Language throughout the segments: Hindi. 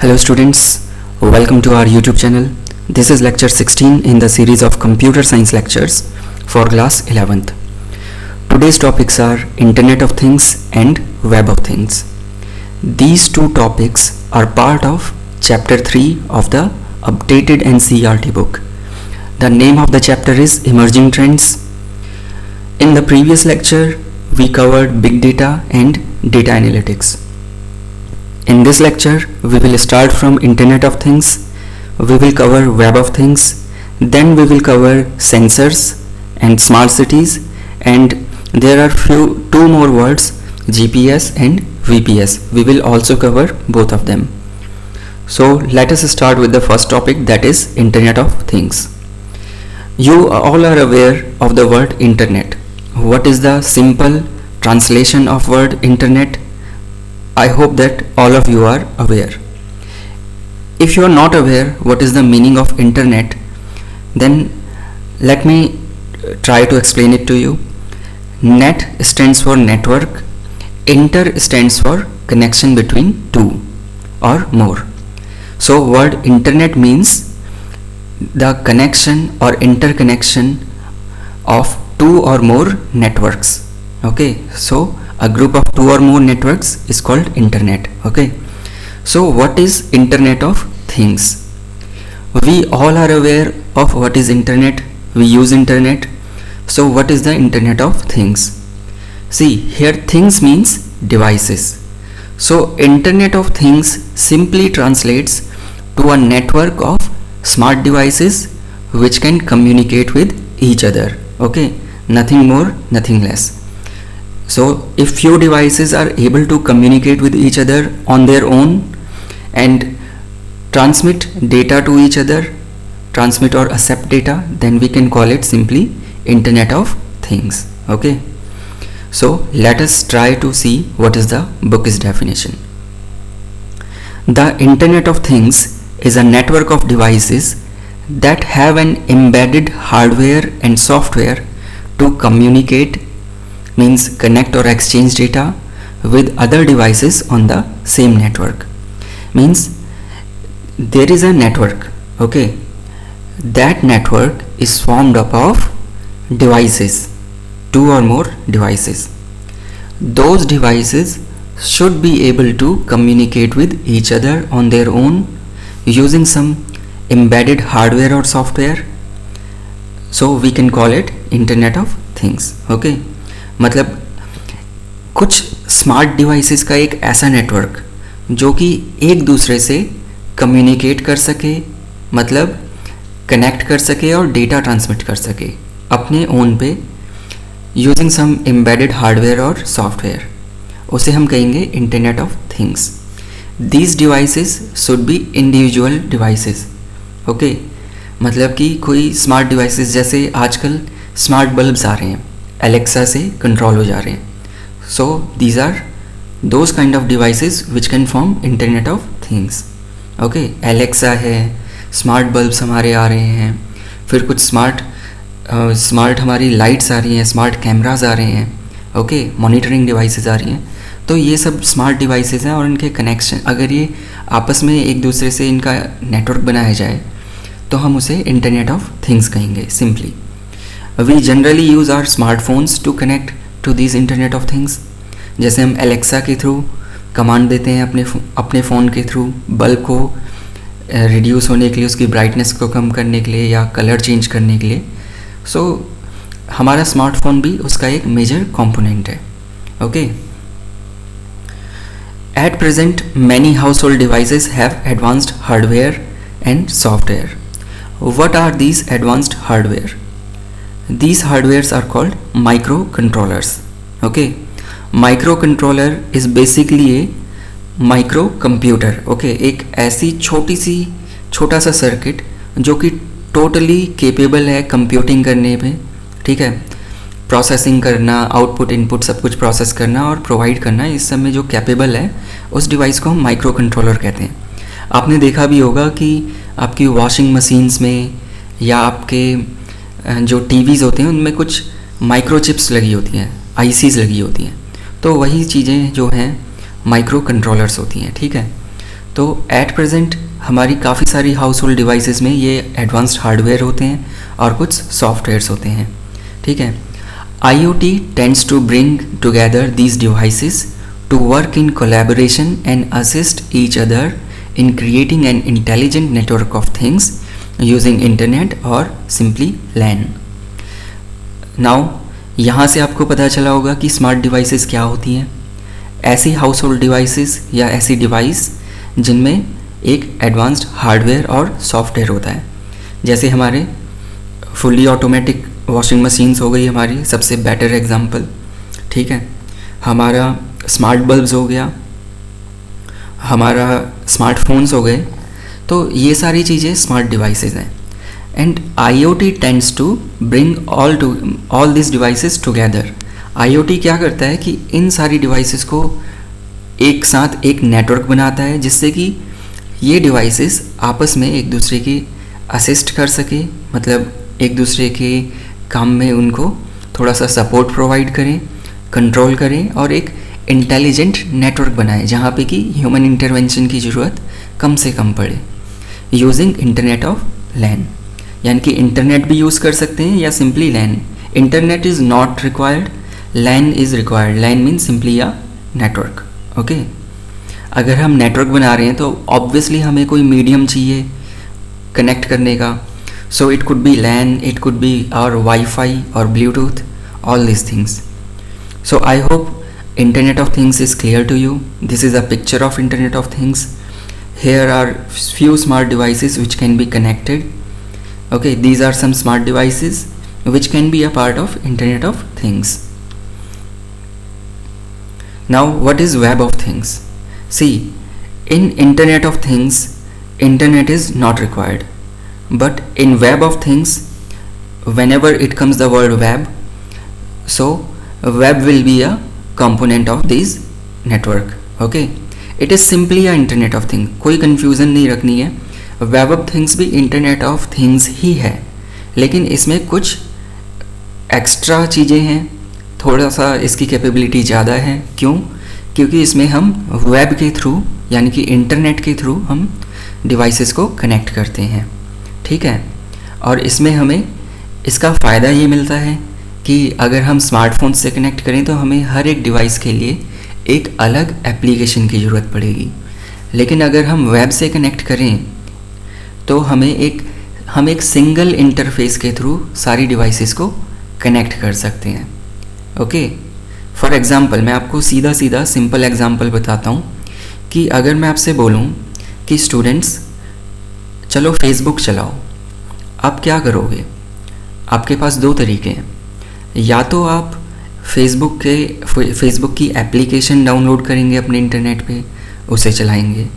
Hello students, welcome to our YouTube channel. This is lecture 16 in the series of computer science lectures for class 11th. Today's topics are Internet of Things and Web of Things. These two topics are part of chapter 3 of the updated NCERT book. The name of the chapter is Emerging Trends. In the previous lecture, we covered big data and data analytics. In this lecture, we will start from Internet of Things, we will cover Web of Things, then we will cover sensors and smart cities, and there are two more words, GPS and VPS. We will also cover both of them. So let us start with the first topic, that is Internet of Things. You all are aware of the word Internet. What is the simple translation of word Internet? I hope that all of you are aware. If you are not aware what is the meaning of Internet, then let me try to explain it to you. Net stands for network, inter stands for connection between two or more. So word Internet means the connection or interconnection of two or more networks. Okay, so a group of two or more networks is called Internet. Okay, so what is Internet of Things? We all are aware of what is Internet. We use Internet. So what is the Internet of Things? See, here things means devices. So Internet of Things simply translates to a network of smart devices which can communicate with each other. Okay, nothing more, nothing less. So if few devices are able to communicate with each other on their own and transmit data to each other, transmit or accept data, then we can call it simply Internet of Things. Okay, so let us try to see what is the book's definition. The Internet of Things is a network of devices that have an embedded hardware and software to communicate, means connect or exchange data with other devices on the same network. Means there is a network, okay, that network is formed up of devices, two or more devices. Those devices should be able to communicate with each other on their own using some embedded hardware or software. So we can call it Internet of Things. Okay, मतलब कुछ स्मार्ट डिवाइसेस का एक ऐसा नेटवर्क जो कि एक दूसरे से कम्युनिकेट कर सके, मतलब कनेक्ट कर सके और डेटा ट्रांसमिट कर सके अपने ओन पे यूजिंग सम एम्बेडेड हार्डवेयर और सॉफ्टवेयर, उसे हम कहेंगे internet of things. These devices should be individual devices. Okay, मतलब कि कोई स्मार्ट डिवाइसेस जैसे आजकल स्मार्ट बल्ब्स आ रहे हैं, एलेक्सा से कंट्रोल हो जा रहे हैं. So these are those kind of devices which can form internet of things. Okay, Alexa है, स्मार्ट बल्ब्स हमारे आ रहे हैं, फिर कुछ स्मार्ट हमारी लाइट्स आ रही हैं, स्मार्ट कैमराज आ रहे हैं, ओके, मॉनिटरिंग डिवाइसेस आ रही हैं. तो ये सब स्मार्ट डिवाइसेस हैं और इनके कनेक्शन, अगर ये आपस में एक दूसरे से इनका नेटवर्क बनाया जाए तो हम उसे इंटरनेट ऑफ थिंग्स कहेंगे simply. We generally use our smartphones to connect to these Internet of Things. जैसे हम एलेक्सा के थ्रू कमांड देते हैं अपने फ़ोन के थ्रू बल्ब को रिड्यूस होने के लिए, उसकी ब्राइटनेस को कम करने के लिए या कलर चेंज करने के लिए. सो हमारा स्मार्टफोन भी उसका एक मेजर कंपोनेंट है. Okay, at present many household devices have advanced hardware and software. What are these advanced hardware? These hardwares are called microcontrollers. Okay, microcontroller is basically a microcomputer. Okay, एक ऐसी छोटा सा सर्किट जो कि टोटली केपेबल है कंप्यूटिंग करने पे, ठीक है, प्रोसेसिंग करना, आउटपुट इनपुट सब कुछ प्रोसेस करना और प्रोवाइड करना, इस सब में जो कैपेबल है उस डिवाइस को हम माइक्रो कंट्रोलर कहते हैं. आपने देखा भी होगा कि आपकी वॉशिंग मशीन्स में या आपके जो टीवीज़ होते हैं उनमें कुछ माइक्रोचिप्स लगी होती हैं, आईसीज़ लगी होती हैं. तो वही चीज़ें जो हैं माइक्रो कंट्रोलर्स होती हैं. ठीक है, तो एट प्रेजेंट हमारी काफ़ी सारी हाउस होल्ड डिवाइसेस में ये एडवांस्ड हार्डवेयर होते हैं और कुछ सॉफ्टवेयर्स होते हैं, ठीक है। IoT tends to bring together these devices to work in collaboration and assist each other in creating an intelligent network of things using internet or simply LAN. Now यहाँ से आपको पता चला होगा कि स्मार्ट डिवाइसेस क्या होती हैं। ऐसी हाउस होल्ड डिवाइसेस या ऐसी डिवाइस जिनमें एक एडवांस्ड हार्डवेयर और सॉफ्टवेयर होता है, जैसे हमारे फुल्ली ऑटोमेटिक वॉशिंग मशीन्स हो गई हमारी सबसे बेटर एग्जांपल, ठीक है। हमारा स्मार्ट बल्ब्स हो गया, हमारा स्मार्टफोन्स हो गए, तो ये सारी चीज़ें स्मार्ट डिवाइसेस हैं। And IoT tends to bring all this devices together. IoT क्या करता है कि इन सारी डिवाइसेस को एक साथ एक नेटवर्क बनाता है, जिससे कि ये डिवाइसेस आपस में एक दूसरे की असिस्ट कर सके, मतलब एक दूसरे के काम में उनको थोड़ा सा सपोर्ट प्रोवाइड करें, कंट्रोल करें और एक इंटेलिजेंट नेटवर्क बनाए जहाँ पे कि ह्यूमन इंटरवेंशन की ज़रूरत कम से कम पड़े, यूजिंग इंटरनेट ऑफ LAN। यानी कि इंटरनेट भी यूज़ कर सकते हैं या simply LAN। Internet is not required, LAN is required. LAN means simply a network, okay. अगर हम नेटवर्क बना रहे हैं तो ऑब्वियसली हमें कोई मीडियम चाहिए कनेक्ट करने का। So it could be LAN, it could be our Wi-Fi or Bluetooth, all these things. So I hope Internet of Things is clear to you. This is a picture of Internet of Things. Here are few smart devices which can be connected. Okay, these are some smart devices which can be a part of Internet of Things. Now what is Web of Things? See, in Internet of Things, Internet is not required. But in Web of Things, whenever it comes the word web, so web will be a component of this network, okay. It is simply a Internet of Things, कोई confusion नहीं रखनी है। Web of Things भी Internet of Things ही है, लेकिन इसमें कुछ एक्स्ट्रा चीज़ें हैं, थोड़ा सा इसकी कैपेबिलिटी ज़्यादा है। क्यों? क्योंकि इसमें हम वेब के थ्रू यानी कि इंटरनेट के थ्रू हम डिवाइसेस को कनेक्ट करते हैं, ठीक है। और इसमें हमें इसका फ़ायदा ये मिलता है कि अगर हम स्मार्टफोन से कनेक्ट करें तो हमें हर एक डिवाइस के लिए एक अलग एप्लीकेशन की ज़रूरत पड़ेगी, लेकिन अगर हम वेब से कनेक्ट करें तो हम एक सिंगल इंटरफेस के थ्रू सारी डिवाइसेस को कनेक्ट कर सकते हैं, ओके। फॉर एग्ज़ाम्पल मैं आपको सीधा सिंपल एग्ज़ाम्पल बताता हूँ कि अगर मैं आपसे बोलूँ कि स्टूडेंट्स चलो फेसबुक चलाओ, आप क्या करोगे? आपके पास दो तरीके हैं, या तो आप फेसबुक की एप्लीकेशन डाउनलोड करेंगे अपने इंटरनेट पे, उसे चलाएंगे।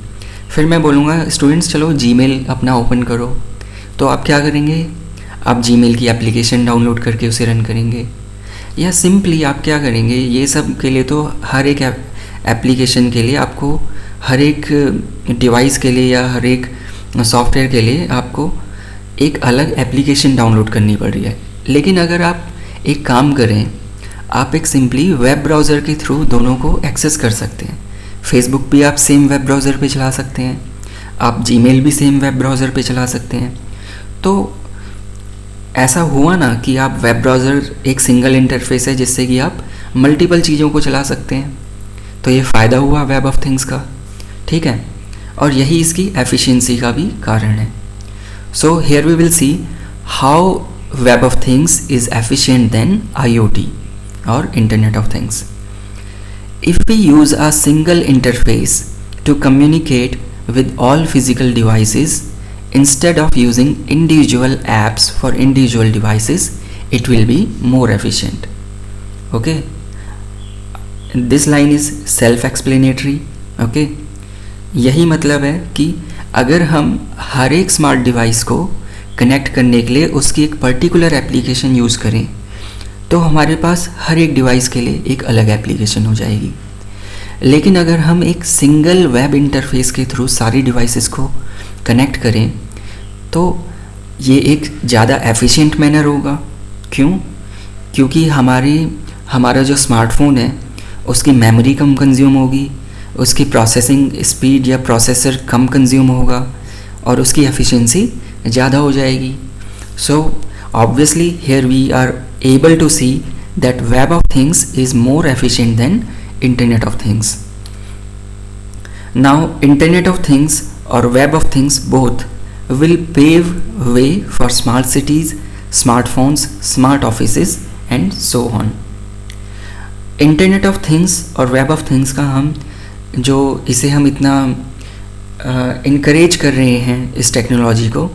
फिर मैं बोलूँगा स्टूडेंट्स चलो जीमेल अपना ओपन करो, तो आप क्या करेंगे? आप जीमेल की एप्लीकेशन डाउनलोड करके उसे रन करेंगे। या सिंपली आप क्या करेंगे, ये सब के लिए तो हर एक एप्लीकेशन के लिए आपको हर एक डिवाइस के लिए या हर एक सॉफ्टवेयर के लिए आपको एक अलग एप्लीकेशन डाउनलोड करनी पड़ रही है। लेकिन अगर आप एक काम करें, आप एक सिंपली वेब ब्राउज़र के थ्रू दोनों को एक्सेस कर सकते हैं। फेसबुक भी आप सेम वेब ब्राउज़र पे चला सकते हैं, आप जीमेल भी सेम वेब ब्राउज़र पे चला सकते हैं। तो ऐसा हुआ ना कि आप वेब ब्राउज़र एक सिंगल इंटरफेस है जिससे कि आप मल्टीपल चीज़ों को चला सकते हैं। तो ये फ़ायदा हुआ वेब ऑफ थिंग्स का, ठीक है। और यही इसकी एफिशिएंसी का भी कारण है। So here we will see how web of things is efficient than IoT और internet of things. If we use a single interface to communicate with all physical devices instead of using individual apps for individual devices, it will be more efficient. Okay, this line is self-explanatory. Okay, यही मतलब है कि अगर हम हर एक स्मार्ट डिवाइस को कनेक्ट करने के लिए उसकी एक पर्टिकुलर एप्लीकेशन यूज़ करें तो हमारे पास हर एक डिवाइस के लिए एक अलग एप्लीकेशन हो जाएगी। लेकिन अगर हम एक सिंगल वेब इंटरफेस के थ्रू सारी डिवाइसेस को कनेक्ट करें तो ये एक ज़्यादा एफिशिएंट मैनर होगा। क्यों? क्योंकि हमारा जो स्मार्टफोन है उसकी मेमोरी कम कंज्यूम होगी, उसकी प्रोसेसिंग स्पीड या प्रोसेसर कम कंज्यूम होगा और उसकी एफिशिएंसी ज़्यादा हो जाएगी. So obviously here we are able to see that web of things is more efficient than internet of things. Now internet of things और web of things both will pave way for smart cities, smartphones, smart offices and so on. Internet of things और वेब ऑफ थिंग्स का इसे हम इतना इनकरेज कर रहे हैं, इस टेक्नोलॉजी को,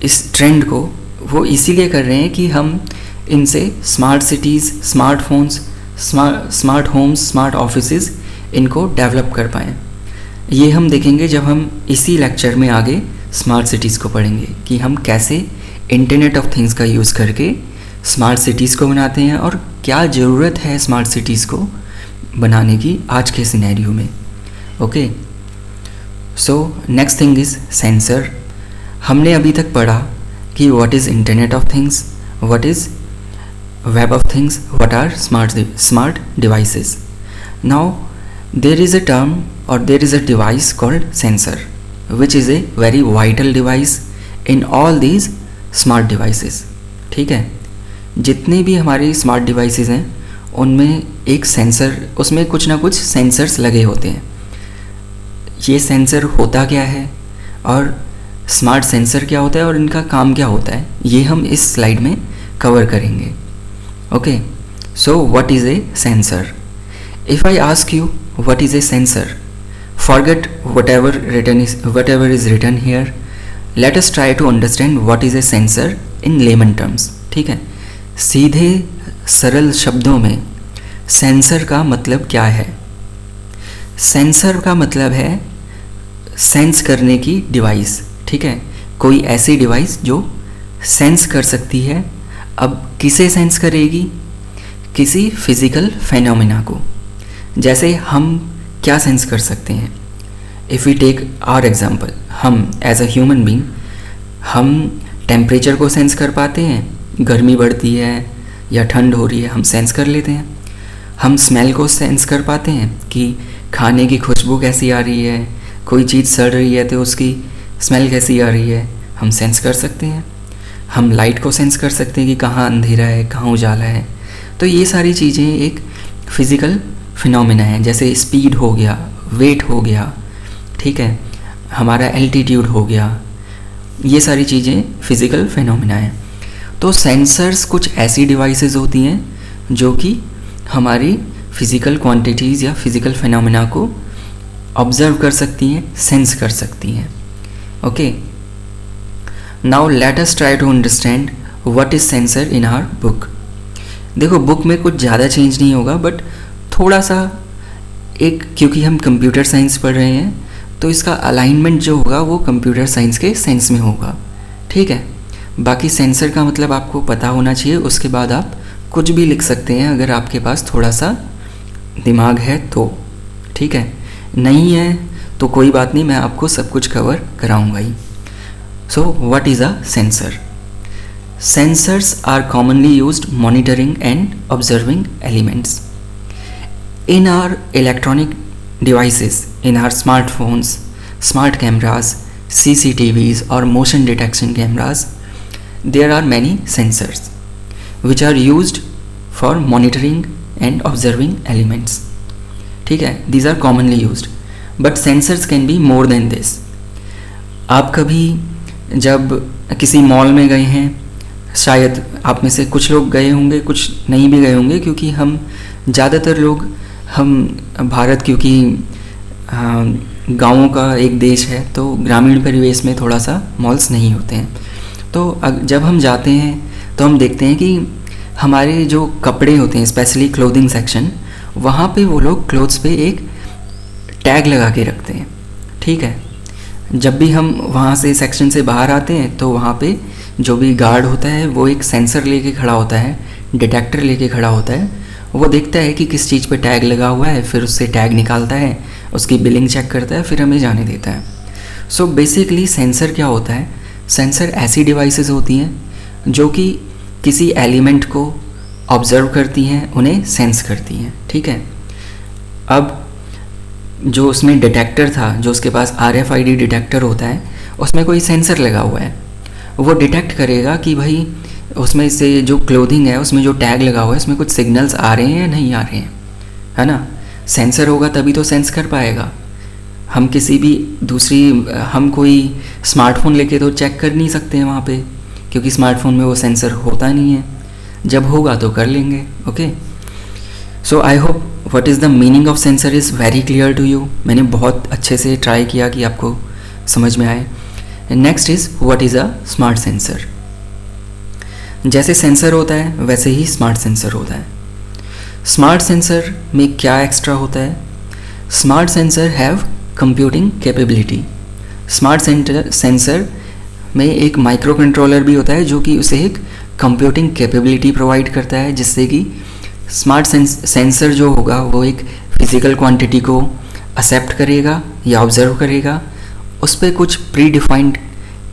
इस ट्रेंड को, वो इसीलिए कर रहे हैं कि हम इनसे smart cities, smartphones, smart homes, smart offices इनको डेवलप कर पाएँ. ये हम देखेंगे जब हम इसी लेक्चर में आगे स्मार्ट सिटीज़ को पढ़ेंगे कि हम कैसे इंटरनेट ऑफ थिंग्स का यूज़ करके स्मार्ट सिटीज़ को बनाते हैं और क्या ज़रूरत है स्मार्ट सिटीज़ को बनाने की आज के सिनेरियो में. Okay, so next thing is sensor. हमने अभी तक पढ़ा कि what is internet of things, what is web of things, what are smart devices. Now there is a term or there is a device called sensor, which is a very vital device in all these smart devices. ठीक है, जितने भी हमारे स्मार्ट डिवाइसेस हैं उनमें एक सेंसर, उसमें कुछ ना कुछ सेंसर्स लगे होते हैं. ये सेंसर होता क्या है और स्मार्ट सेंसर क्या होता है और इनका काम क्या होता है, ये हम इस स्लाइड में कवर करेंगे. Okay, so what is a sensor? If I ask you what is a sensor, forget whatever is written here. Let us try to understand what is a sensor in layman terms. ठीक है, सीधे सरल शब्दों में सेंसर का मतलब क्या है? सेंसर का मतलब है सेंस करने की डिवाइस. ठीक है, कोई ऐसी डिवाइस जो सेंस कर सकती है. अब किसे सेंस करेगी? किसी फिजिकल फेनोमेना को. जैसे हम क्या सेंस कर सकते हैं? If we take our example, हम एज अ ह्यूमन बीइंग हम टेम्परेचर को सेंस कर पाते हैं. गर्मी बढ़ती है या ठंड हो रही है, हम सेंस कर लेते हैं. हम स्मेल को सेंस कर पाते हैं कि खाने की खुशबू कैसी आ रही है, कोई चीज़ सड़ रही है तो उसकी स्मेल कैसी आ रही है, हम सेंस कर सकते हैं. हम लाइट को सेंस कर सकते हैं कि कहाँ अंधेरा है, कहाँ उजाला है. तो ये सारी चीज़ें एक फिज़िकल फिनोमिना है. जैसे स्पीड हो गया, वेट हो गया, ठीक है, हमारा एल्टीट्यूड हो गया, ये सारी चीज़ें फिज़िकल फिनोमिना है. तो सेंसर्स कुछ ऐसी डिवाइसेस होती हैं जो कि हमारी फिज़िकल क्वांटिटीज़ या फिज़िकल फिनोमिना को ऑब्ज़र्व कर सकती हैं, सेंस कर सकती हैं. Okay, now let us try to understand what is sensor in our book. देखो, बुक में कुछ ज़्यादा चेंज नहीं होगा, बट थोड़ा सा क्योंकि हम कंप्यूटर साइंस पढ़ रहे हैं तो इसका अलाइनमेंट जो होगा वो कंप्यूटर साइंस के सेंस में होगा. ठीक है, बाकी सेंसर का मतलब आपको पता होना चाहिए. उसके बाद आप कुछ भी लिख सकते हैं अगर आपके पास थोड़ा सा दिमाग है तो. ठीक है, नहीं है तो कोई बात नहीं, मैं आपको सब कुछ कवर कराऊंगा ही. So what is a sensor? Sensors are commonly used monitoring and observing elements. In our electronic devices, in our smartphones, smart cameras, CCTVs or motion detection cameras, there are many sensors which are used for monitoring and observing elements. ठीक है, these are commonly used, but sensors can be more than this. आप कभी जब किसी मॉल में गए हैं, शायद आप में से कुछ लोग गए होंगे, कुछ नहीं भी गए होंगे, क्योंकि हम ज़्यादातर लोग, हम भारत क्योंकि गाँवों का एक देश है तो ग्रामीण परिवेश में थोड़ा सा मॉल्स नहीं होते हैं. तो जब हम जाते हैं तो हम देखते हैं कि हमारे जो कपड़े होते हैं, स्पेशली क्लोथिंग सेक्शन, वहाँ पे वो लोग क्लोथ्स पे एक टैग लगा के रखते हैं. ठीक है, जब भी हम वहाँ से सेक्शन से बाहर आते हैं तो वहाँ पे जो भी गार्ड होता है वो एक सेंसर लेके खड़ा होता है, डिटेक्टर लेके खड़ा होता है. वो देखता है कि किस चीज़ पे टैग लगा हुआ है, फिर उससे टैग निकालता है, उसकी बिलिंग चेक करता है, फिर हमें जाने देता है. सो बेसिकली सेंसर क्या होता है? सेंसर ऐसी डिवाइसेस होती हैं जो कि किसी एलिमेंट को ऑब्ज़र्व करती हैं, उन्हें सेंस करती हैं. ठीक है, अब जो उसमें डिटेक्टर था, जो उसके पास RFID डिटेक्टर होता है, उसमें कोई सेंसर लगा हुआ है, वो डिटेक्ट करेगा कि भाई उसमें से जो क्लोथिंग है उसमें जो टैग लगा हुआ है उसमें कुछ सिग्नल्स आ रहे हैं या नहीं आ रहे हैं, है ना। सेंसर होगा तभी तो सेंस कर पाएगा। हम किसी भी हम कोई स्मार्टफोन लेके तो चेक कर नहीं सकते हैं वहाँ पे, क्योंकि स्मार्टफोन में वो सेंसर होता नहीं है। जब होगा तो कर लेंगे। Okay, so I hope what is the meaning of sensor is very clear to you. मैंने बहुत अच्छे से ट्राई किया कि आपको समझ में आए। Next is what is a smart sensor. जैसे सेंसर होता है वैसे ही स्मार्ट सेंसर होता है। स्मार्ट सेंसर में क्या एक्स्ट्रा होता है? Smart sensor have computing capability. Smart sensor में एक माइक्रो कंट्रोलर भी होता है जो कि उसे एक कंप्यूटिंग कैपेबिलिटी प्रोवाइड करता है, जिससे कि स्मार्ट सेंसर जो होगा वो एक फिज़िकल क्वांटिटी को एक्सेप्ट करेगा या ऑब्जर्व करेगा, उस पर कुछ प्री डिफाइंड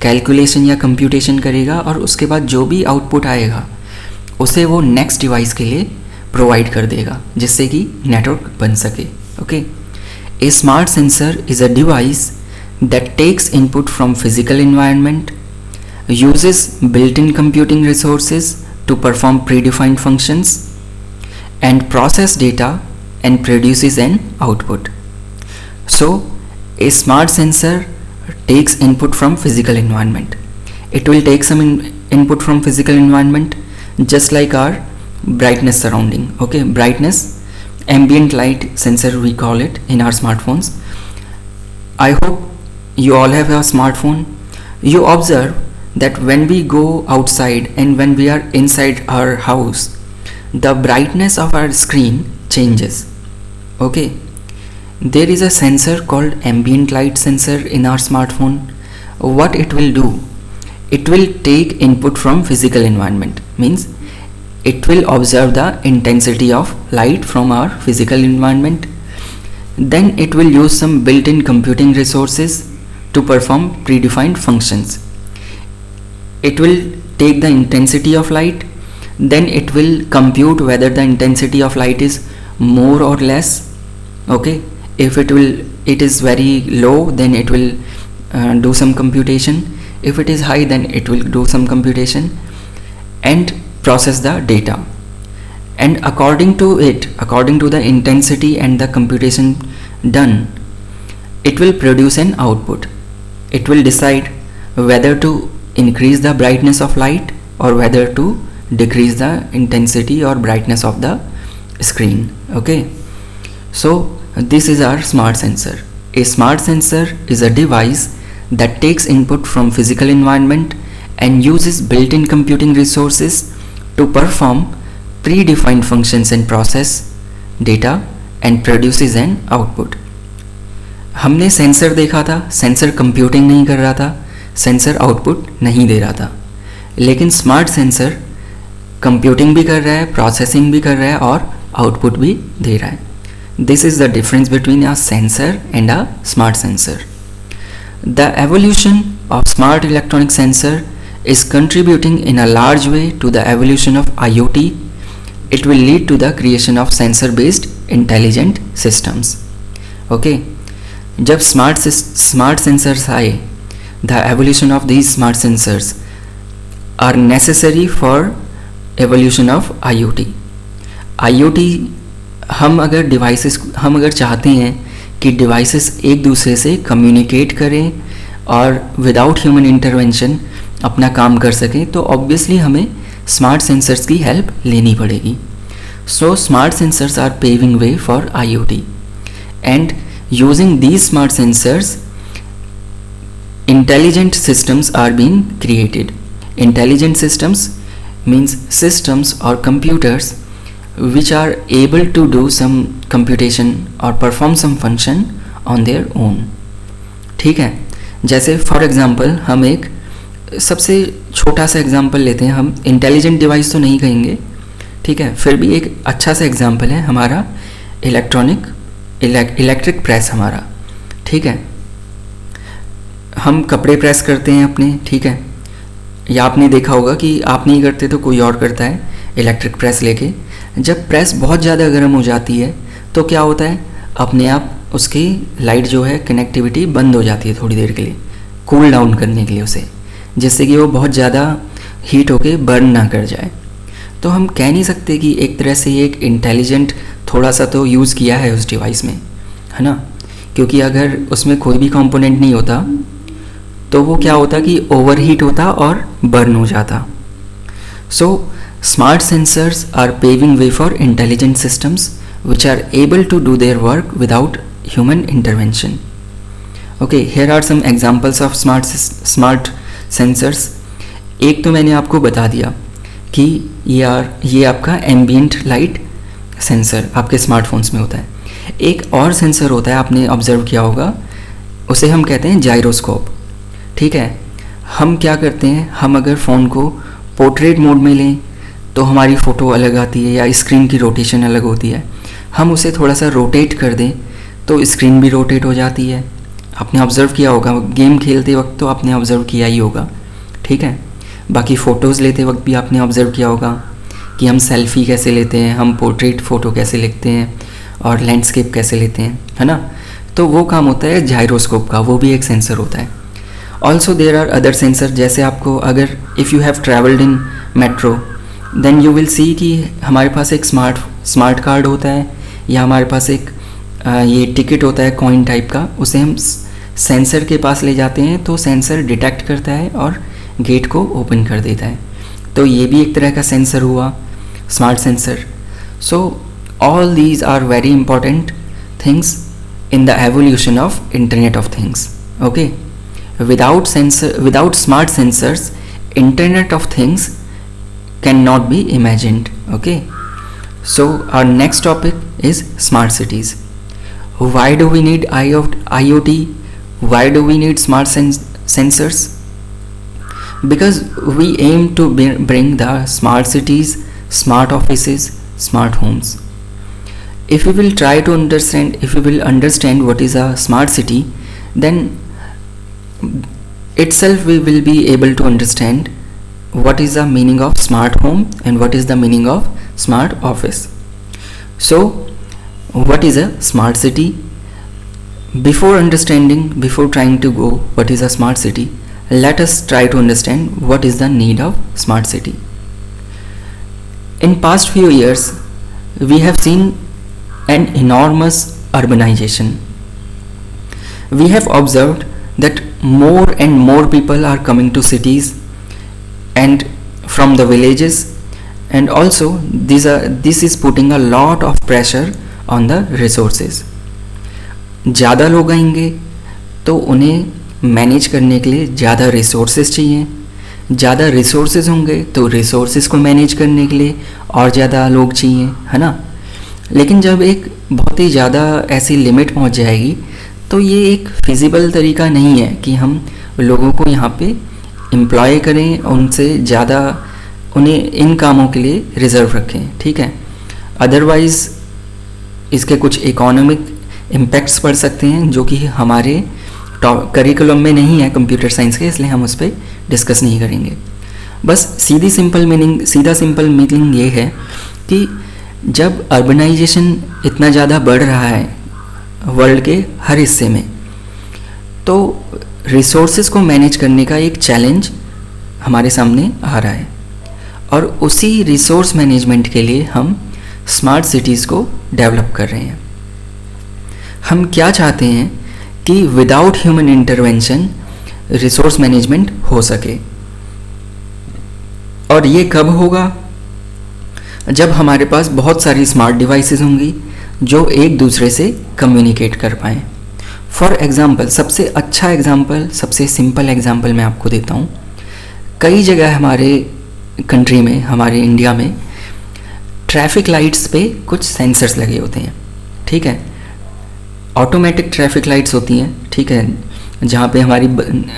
कैलकुलेशन या कंप्यूटेशन करेगा, और उसके बाद जो भी आउटपुट आएगा उसे वो नेक्स्ट डिवाइस के लिए प्रोवाइड कर देगा, जिससे कि नेटवर्क बन सके। Okay, A smart sensor is a device that takes input from physical environment, uses built-in computing resources to perform predefined functions, and process data and produces an output. So, a smart sensor takes input from physical environment. It will take some input from physical environment, just like our brightness surrounding. Okay, brightness, ambient light sensor we call it in our smartphones. I hope you all have a smartphone. You observe that when we go outside and when we are inside our house, the brightness of our screen changes. Okay, there is a sensor called ambient light sensor in our smartphone. What it will do, it will take input from physical environment, means it will observe the intensity of light from our physical environment. Then it will use some built-in computing resources to perform predefined functions. It will take the intensity of light, then it will compute whether the intensity of light is more or less. Okay, if it is very low, then it will do some computation. If it is high, then it will do some computation and process the data. And according to the intensity and the computation done, it will produce an output. It will decide whether to increase the brightness of light or whether to decrease the intensity or brightness of the screen. Okay, so this is our smart sensor. A smart sensor is a device that takes input from physical environment and uses built-in computing resources to perform predefined functions and process data and produces an output. हमने सेंसर देखा था, सेंसर कंप्यूटिंग नहीं कर रहा था, सेंसर आउटपुट नहीं दे रहा था, लेकिन स्मार्ट सेंसर कंप्यूटिंग भी कर रहा है, प्रोसेसिंग भी कर रहा है और आउटपुट भी दे रहा है. This is the difference between a sensor and a smart sensor. The evolution of smart electronic sensor is contributing in a large way to the evolution of IoT. It will lead to the creation of sensor based intelligent systems. Okay, जब smart sensors आए, the evolution of these smart sensors are necessary for evolution of IoT. IoT हम अगर चाहते हैं कि डिवाइसेस एक दूसरे से कम्युनिकेट करें और विदाउट ह्यूमन इंटरवेंशन अपना काम कर सकें, तो ऑब्वियसली हमें स्मार्ट सेंसर्स की हेल्प लेनी पड़ेगी. So smart sensors are paving way for IoT and using these smart sensors intelligent systems are being created. Intelligent systems means systems और computers which are able to do some computation or perform some function on their own. ठीक है, जैसे फॉर एग्ज़ाम्पल हम एक सबसे छोटा सा एग्ज़ाम्पल लेते हैं. हम इंटेलिजेंट डिवाइस तो नहीं कहेंगे, ठीक है, फिर भी एक अच्छा सा एग्ज़ाम्पल है हमारा इलेक्ट्रिक प्रेस हमारा. ठीक है, हम कपड़े प्रेस करते हैं अपने, ठीक है, या आपने देखा होगा कि आप नहीं करते तो कोई और करता है इलेक्ट्रिक प्रेस लेके. जब प्रेस बहुत ज़्यादा गर्म हो जाती है तो क्या होता है, अपने आप उसकी लाइट जो है कनेक्टिविटी बंद हो जाती है थोड़ी देर के लिए, कूल डाउन करने के लिए उसे, जिससे कि वो बहुत ज़्यादा हीट होके बर्न ना कर जाए। तो हम कह नहीं सकते कि एक तरह से ये एक इंटेलिजेंट थोड़ा सा तो यूज़ किया है उस डिवाइस में, है ना, क्योंकि अगर उसमें कोई भी कंपोनेंट नहीं होता तो वो क्या होता कि ओवर हीट होता और बर्न हो जाता। So smart sensors are paving way for intelligent systems which are able to do their work without human intervention. Okay, here are some examples of smart sensors. एक तो मैंने आपको बता दिया कि ये आपका एम्बिएंट लाइट सेंसर आपके स्मार्टफोन्स में होता है। एक और सेंसर होता है, आपने ऑब्जर्व किया होगा, उसे हम कहते हैं जायरोस्कोप। ठीक है, हम क्या करते हैं, हम अगर फ़ोन को पोर्ट्रेट मोड में लें तो हमारी फ़ोटो अलग आती है या स्क्रीन की रोटेशन अलग होती है। हम उसे थोड़ा सा रोटेट कर दें तो स्क्रीन भी रोटेट हो जाती है। आपने ऑब्ज़र्व किया होगा, गेम खेलते वक्त तो आपने ऑब्ज़र्व किया ही होगा। ठीक है, बाकी फ़ोटोज़ लेते वक्त भी आपने ऑब्ज़र्व किया होगा कि हम सेल्फ़ी कैसे लेते हैं, हम पोर्ट्रेट फ़ोटो कैसे लेते हैं और लैंडस्केप कैसे लेते हैं, है ना। तो वो काम होता है जायरोस्कोप का, वो भी एक सेंसर होता है। Also there are other sensor, जैसे आपको अगर if you have travelled in metro then you will see कि हमारे पास एक स्मार्ट कार्ड होता है या हमारे पास एक ये टिकट होता है कॉइन टाइप का, उसे हम सेंसर के पास ले जाते हैं तो सेंसर डिटेक्ट करता है और गेट को ओपन कर देता है। तो ये भी एक तरह का सेंसर हुआ, smart sensor. So all these are very important things in the evolution of internet of things. Okay, without smart sensors, internet of things cannot be imagined. Okay, so our next topic is smart cities. Why do we need IoT? Why do we need smart sensors? Because we aim to bring the smart cities, smart offices, smart homes. If we will try to understand what is a smart city, then itself we will be able to understand what is the meaning of smart home and what is the meaning of smart office. So what is a smart city? Before trying to go what is a smart city, let us try to understand what is the need of smart city. In past few years we have seen an enormous urbanization. We have observed that more and more people are coming to cities and from the villages, and also this is putting a lot of pressure on the resources. ज़्यादा लोग आएंगे तो उन्हें मैनेज करने के लिए ज़्यादा रिसोर्सेज चाहिए, ज़्यादा रिसोर्सेज होंगे तो रिसोर्सेज को मैनेज करने के लिए और ज़्यादा लोग चाहिए, है ना। लेकिन जब एक बहुत ही ज़्यादा ऐसी लिमिट पहुंच जाएगी तो ये एक फिजिबल तरीका नहीं है कि हम लोगों को यहाँ पे एम्प्लॉय करें, उनसे ज़्यादा उन्हें इन कामों के लिए रिज़र्व रखें। ठीक है, अदरवाइज़ इसके कुछ इकोनॉमिक इम्पैक्ट्स पड़ सकते हैं जो कि हमारे करिकुलम में नहीं है कंप्यूटर साइंस के, इसलिए हम उस पर डिस्कस नहीं करेंगे। बस सीधा सिंपल मीनिंग ये है कि जब अर्बनाइजेशन इतना ज़्यादा बढ़ रहा है वर्ल्ड के हर हिस्से में, तो रिसोर्सेज को मैनेज करने का एक चैलेंज हमारे सामने आ रहा है और उसी रिसोर्स मैनेजमेंट के लिए हम स्मार्ट सिटीज़ को डेवलप कर रहे हैं। हम क्या चाहते हैं कि without human intervention resource management हो सके, और ये कब होगा? जब हमारे पास बहुत सारी स्मार्ट डिवाइसेस होंगी जो एक दूसरे से कम्युनिकेट कर पाएँ। फॉर एग्ज़ाम्पल, सबसे अच्छा एग्ज़ाम्पल, सबसे सिंपल एग्ज़ाम्पल मैं आपको देता हूँ। कई जगह हमारे कंट्री में, हमारे इंडिया में ट्रैफिक लाइट्स पे कुछ सेंसर्स लगे होते हैं। ठीक है, ऑटोमेटिक ट्रैफिक लाइट्स होती हैं। ठीक है, जहाँ पे हमारी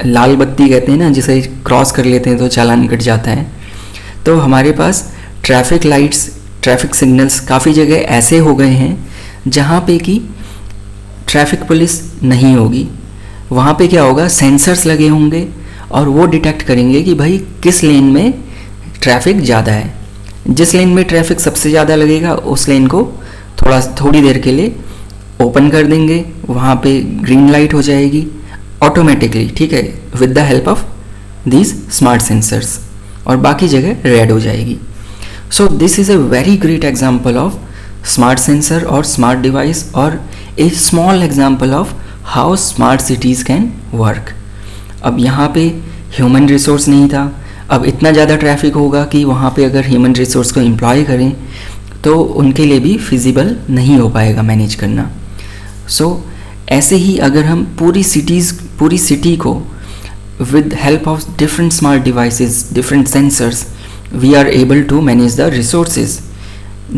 लाल बत्ती कहते हैं ना, जिसे क्रॉस कर लेते हैं तो चालान कट जाता है। तो हमारे पास ट्रैफिक लाइट्स, ट्रैफिक सिग्नल्स काफ़ी जगह ऐसे हो गए हैं जहाँ पे कि ट्रैफिक पुलिस नहीं होगी। वहाँ पे क्या होगा, सेंसर्स लगे होंगे और वो डिटेक्ट करेंगे कि भाई किस लेन में ट्रैफिक ज़्यादा है। जिस लेन में ट्रैफिक सबसे ज़्यादा लगेगा उस लेन को थोड़ी देर के लिए ओपन कर देंगे, वहाँ पे ग्रीन लाइट हो जाएगी ऑटोमेटिकली, ठीक है, with the help of these smart sensors, और बाकी जगह रेड हो जाएगी. So this is a very great example of smart sensor और स्मार्ट डिवाइस, और a small example of how smart cities can work. अब यहाँ पे ह्यूमन रिसोर्स नहीं था, अब इतना ज़्यादा ट्रैफिक होगा कि वहाँ पे अगर ह्यूमन रिसोर्स को एम्प्लॉय करें तो उनके लिए भी फिजिबल नहीं हो पाएगा मैनेज करना. सो ऐसे ही अगर हम पूरी सिटी को with help of different smart devices, different sensors, we are able to manage the resources,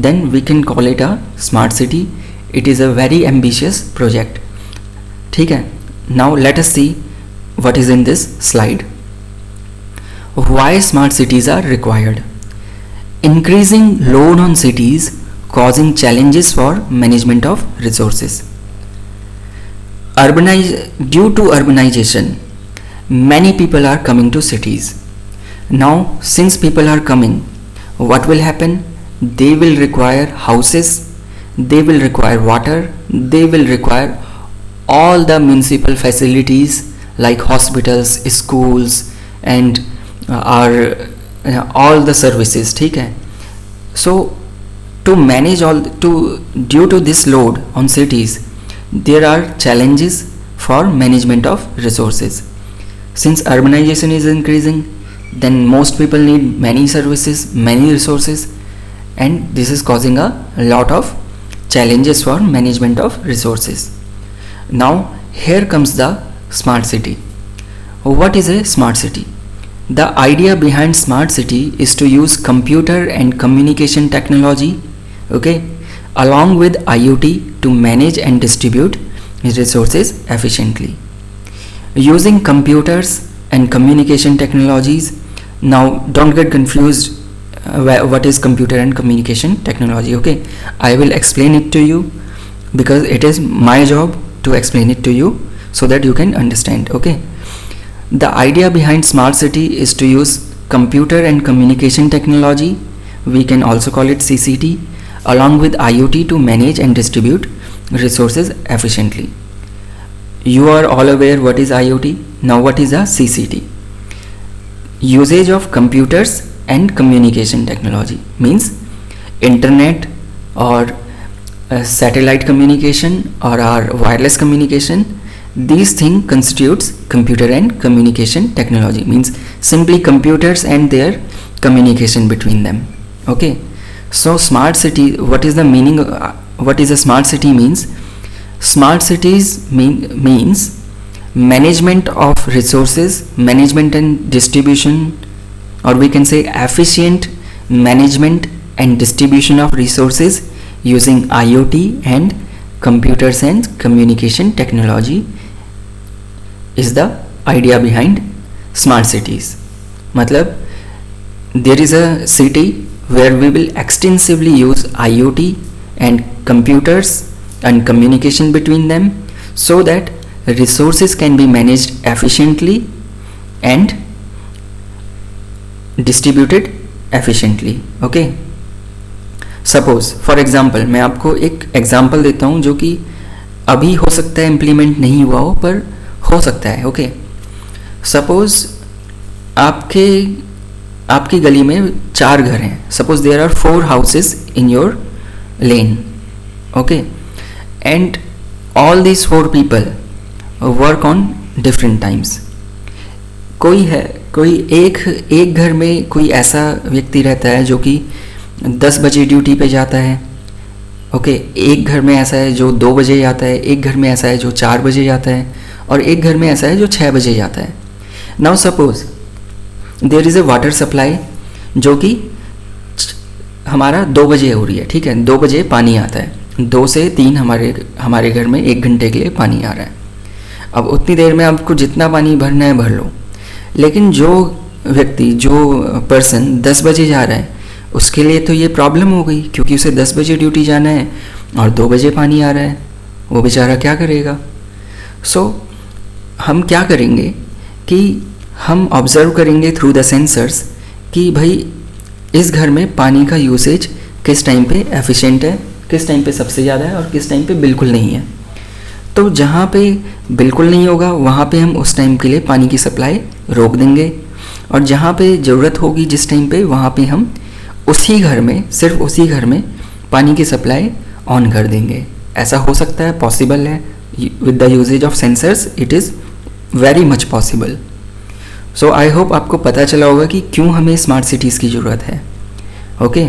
then we can call it a smart city. It is a very ambitious project. ठीक है. Now let us see what is in this slide. Why smart cities are required? Increasing load on cities causing challenges for management of resources. Due to urbanization, many people are coming to cities. Now since people are coming, what will happen? They will require houses, they will require water, they will require all the municipal facilities like hospitals, schools, and all the services. ठीक है. So to manage due to this load on cities, there are challenges for management of resources. Since urbanization is increasing, then most people need many services, many resources, and this is causing a lot of challenges for management of resources. Now here comes the smart city. What is a smart city? The idea behind smart city is to use computer and communication technology, okay, along with IoT to manage and distribute resources efficiently. Using computers and communication technologies. Now don't get confused what is computer and communication technology, okay. I will explain it to you because it is my job to explain it to you so that you can understand, okay. The idea behind smart city is to use computer and communication technology, we can also call it CCT, along with IoT to manage and distribute resources efficiently. You are all aware what is IoT. Now what is a CCT? Usage of computers and communication technology means internet or satellite communication or our wireless communication. These things constitutes computer and communication technology, means simply computers and their communication between them, okay. So smart city, what is the meaning, what is a smart city means? Smart cities means management of resources, management and distribution, or we can say efficient management and distribution of resources using IoT and computers and communication technology is the idea behind smart cities. मतलब there is a city where we will extensively use IoT and computers and communication between them so that resources can be managed efficiently and distributed efficiently, okay. Suppose for example, मैं आपको एक एग्जांपल देता हूँ जो कि अभी हो सकता है इम्प्लीमेंट नहीं हुआ हो पर हो सकता है, ओके. सपोज आपकी गली में 4 घर हैं. Suppose there are 4 houses in your lane, okay, and all these 4 people work on different times. कोई एक घर में कोई ऐसा व्यक्ति रहता है जो कि 10 बजे ड्यूटी पे जाता है, ओके. एक घर में ऐसा है जो 2 बजे जाता है, एक घर में ऐसा है जो 4 बजे जाता है, और एक घर में ऐसा है जो 6 बजे जाता है. Now suppose there is a water supply जो कि हमारा 2 बजे हो रही है, ठीक है. 2 बजे पानी आता है, 2 से 3 हमारे घर में 1 घंटे के लिए पानी आ रहा है. अब उतनी देर में आपको जितना पानी भरना है भर लो. लेकिन जो पर्सन 10 बजे जा रहा है उसके लिए तो ये प्रॉब्लम हो गई क्योंकि उसे 10 बजे ड्यूटी जाना है और 2 बजे पानी आ रहा है. वो बेचारा क्या करेगा? सो हम क्या करेंगे कि हम ऑब्ज़र्व करेंगे थ्रू द सेंसर्स कि भाई इस घर में पानी का यूसेज किस टाइम पे एफिशिएंट है, किस टाइम पे सबसे ज़्यादा है और किस टाइम पे बिल्कुल नहीं है। तो जहाँ पे बिल्कुल नहीं होगा वहाँ पे हम उस टाइम के लिए पानी की सप्लाई रोक देंगे, और जहाँ पे ज़रूरत होगी जिस टाइम पे वहाँ पे हम उसी घर में, सिर्फ उसी घर में पानी की सप्लाई ऑन कर देंगे। ऐसा हो सकता है, पॉसिबल है, with the usages of sensors it is very much possible. So I hope आपको पता चला होगा कि क्यों हमें स्मार्ट सिटीज़ की ज़रूरत है। Okay,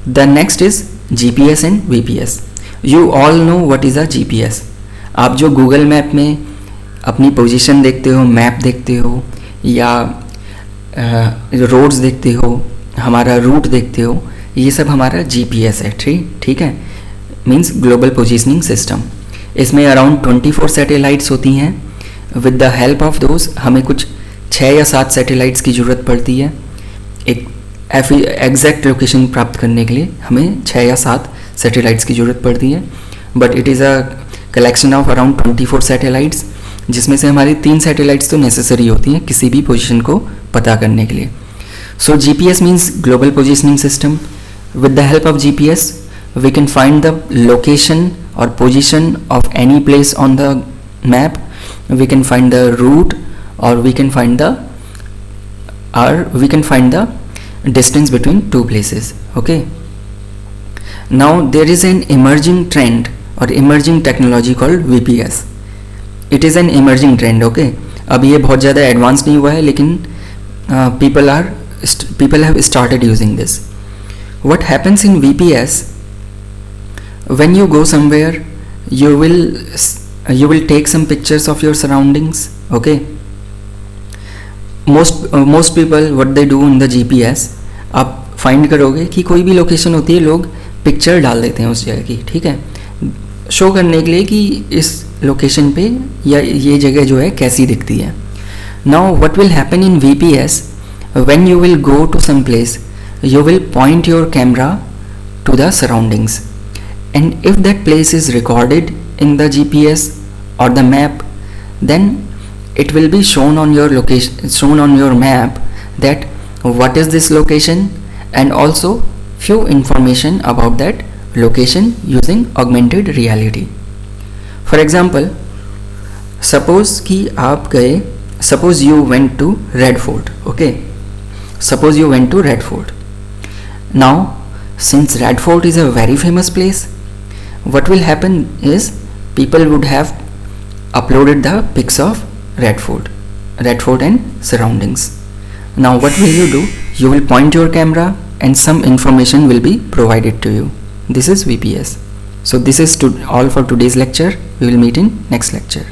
the next is GPS and VPS। You all know what is a GPS। आप जो गूगल मैप में अपनी पोजीशन देखते हो, मैप देखते हो, या रोड्स देखते हो, हमारा रूट देखते हो, ये सब हमारा GPS है। ठीक है, मीन्स ग्लोबल पोजीशनिंग सिस्टम। इसमें अराउंड 24 सैटेलाइट्स होती हैं। With the help of those हमें कुछ 6 या 7 सैटेलाइट्स की ज़रूरत पड़ती है एक एग्जैक्ट लोकेशन प्राप्त करने के लिए। हमें 6 या 7 सैटेलाइट्स की ज़रूरत पड़ती है, but it is a collection of around 24 satellites, जिसमें से हमारी 3 सैटेलाइट्स तो नेसेसरी होती हैं किसी भी पोजीशन को पता करने के लिए। सो GPS means global positioning system. With the help of GPS we can find the location or position of any place on the map. We can find the route, or we can find the distance between two places. Okay, now there is an emerging trend or emerging technology called VPS. It is an emerging trend. Okay, अभी ये बहुत ज़्यादा एडवांस नहीं हुआ है, लेकिन people have started using this. What happens in VPS? When you go somewhere, you will take some pictures of your surroundings. Okay, most people what they do in the GPS, आप फाइंड करोगे कि कोई भी लोकेशन होती है लोग पिक्चर डाल देते हैं उस जगह की। ठीक है, शो करने के लिए कि इस लोकेशन पे या ये जगह जो है कैसी दिखती है। Now what will happen in VPS, when you will go to some place, you will point your camera to the surroundings, and if that place is recorded in the GPS or the map, then it will be shown on your location, shown on your map, that what is this location, and also few information about that location using augmented reality. For example, suppose कि आप गए, suppose you went to Red Fort. Okay, suppose you went to Red Fort. Now since Red Fort is a very famous place, what will happen is people would have uploaded the pics of Red Fort and surroundings. Now what will you do? You will point your camera and some information will be provided to you. This is VPS. So this is all for today's lecture. We will meet in next lecture.